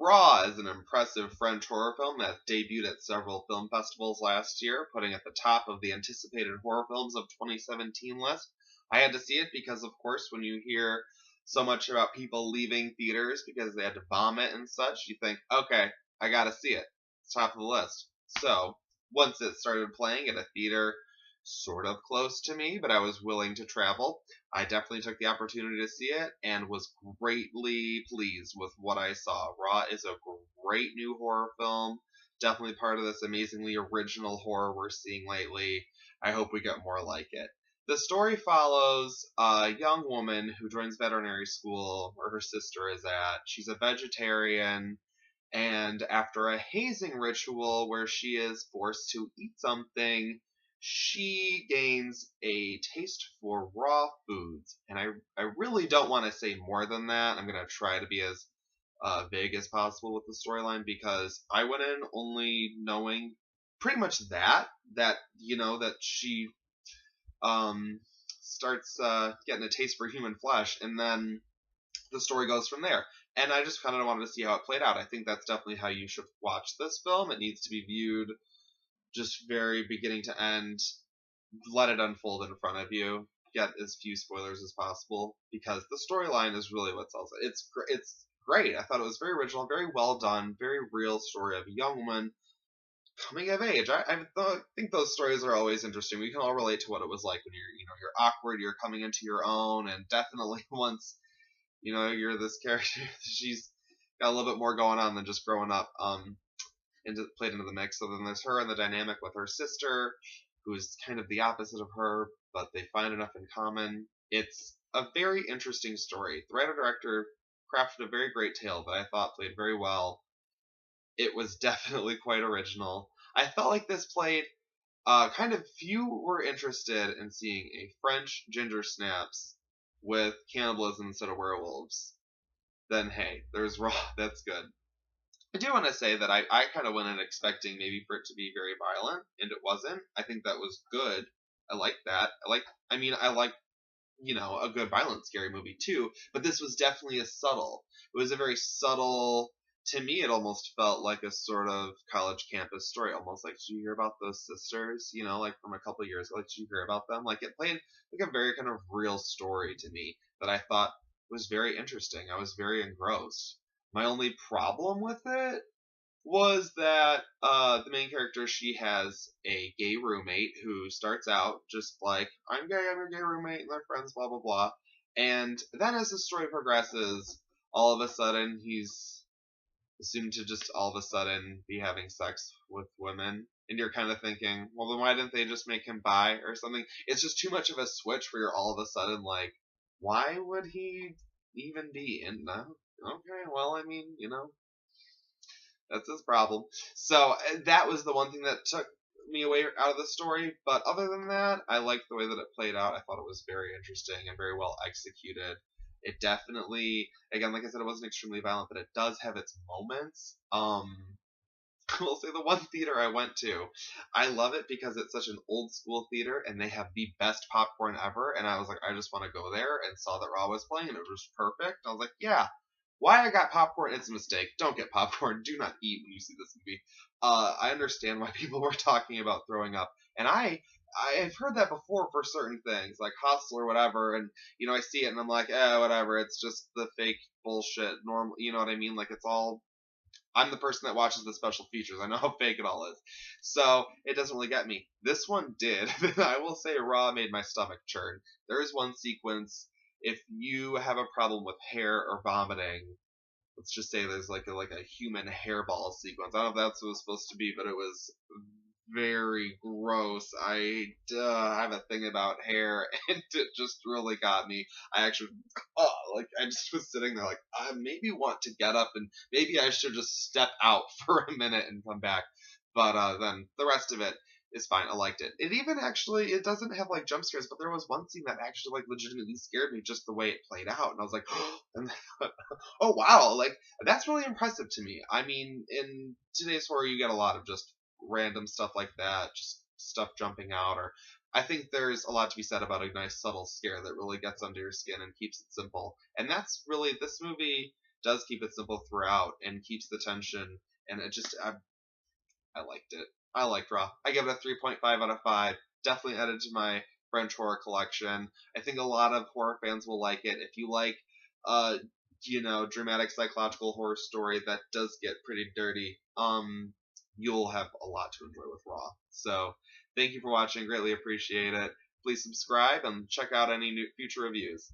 Raw is an impressive French horror film that debuted at several film festivals last year, putting at the top of the anticipated horror films of 2017 list. I had to see it because, of course, when you hear so much about people leaving theaters because they had to vomit and such, you think, okay, I gotta see it. It's top of the list. So, once it started playing at a theater sort of close to me, but I was willing to travel, I definitely took the opportunity to see it and was greatly pleased with what I saw. Raw is a great new horror film, definitely part of this amazingly original horror we're seeing lately. I hope we get more like it. The story follows a young woman who joins veterinary school where her sister is at. She's a vegetarian, and after a hazing ritual where she is forced to eat something, she gains a taste for raw foods. And I really don't want to say more than that. I'm going to try to be as vague as possible with the storyline because I went in only knowing pretty much that she um, starts getting a taste for human flesh, and then the story goes from there. And I just kind of wanted to see how it played out. I think that's definitely how you should watch this film. It needs to be viewed just very beginning to end. Let it unfold in front of you. Get as few spoilers as possible because the storyline is really what sells it. It's great. I thought it was very original, very well done, very real story of a young woman coming of age. I think those stories are always interesting. We can all relate to what it was like when you're awkward, you're coming into your own, and definitely once you're this character. She's got a little bit more going on than just growing up. Played into the mix. So then there's her and the dynamic with her sister, who's kind of the opposite of her, but they find enough in common. It's a very interesting story. The writer director crafted a very great tale that I thought played very well. It was definitely quite original. I felt like this played kind of few were interested in seeing a French ginger snaps with cannibalism instead of werewolves. Then hey, there's Raw. That's good. I do want to say that I kind of went in expecting maybe for it to be very violent, and it wasn't. I think that was good. I like that. I like a good violent scary movie too, but this was definitely a subtle. It was a very subtle. To me, it almost felt like a sort of college campus story, almost like, did you hear about those sisters? Like from a couple of years ago, did you hear about them? Like it played like a very kind of real story to me that I thought was very interesting. I was very engrossed. My only problem with it was that the main character, she has a gay roommate who starts out just like, I'm gay, I'm your gay roommate, and they're friends, blah blah blah. And then as the story progresses, all of a sudden he's assumed to just all of a sudden be having sex with women. And you're kind of thinking, well, then why didn't they just make him bi or something? It's just too much of a switch where you're all of a sudden like, why would he even be in that? Okay, well, I mean, that's his problem. So that was the one thing that took me away out of the story. But other than that, I liked the way that it played out. I thought it was very interesting and very well executed. It definitely, again, like I said, it wasn't extremely violent, but it does have its moments. I will say the one theater I went to, I love it because it's such an old school theater and they have the best popcorn ever. And I was like, I just want to go there, and saw that Raw was playing and it was perfect. I was like, yeah, why I got popcorn, it's a mistake. Don't get popcorn. Do not eat when you see this movie. I understand why people were talking about throwing up, and I've heard that before for certain things like Hustle or whatever, and I see it and I'm like, whatever. It's just the fake bullshit. Normal, you know what I mean? Like it's all. I'm the person that watches the special features. I know how fake it all is. So it doesn't really get me. This one did. I will say Raw made my stomach churn. There is one sequence, if you have a problem with hair or vomiting, let's just say there's like a human hairball sequence. I don't know if that's what it was supposed to be, but it was very gross. I have a thing about hair, and it just really got me. I actually, I just was sitting there like, I maybe want to get up and maybe I should just step out for a minute and come back. But then the rest of it is fine. I liked it. It doesn't have like jump scares, but there was one scene that actually like legitimately scared me just the way it played out, and I was like, and oh wow, like that's really impressive to me. I mean, in today's horror, you get a lot of just random stuff like that, just stuff jumping out, or I think there's a lot to be said about a nice subtle scare that really gets under your skin and keeps it simple. And that's really this movie does keep it simple throughout and keeps the tension. And I liked it. I liked Raw. I give it a 3.5 out of 5. Definitely added to my French horror collection. I think a lot of horror fans will like it. If you like, uh, dramatic psychological horror story that does get pretty dirty, you'll have a lot to enjoy with Raw. So, thank you for watching. Greatly appreciate it. Please subscribe and check out any new future reviews.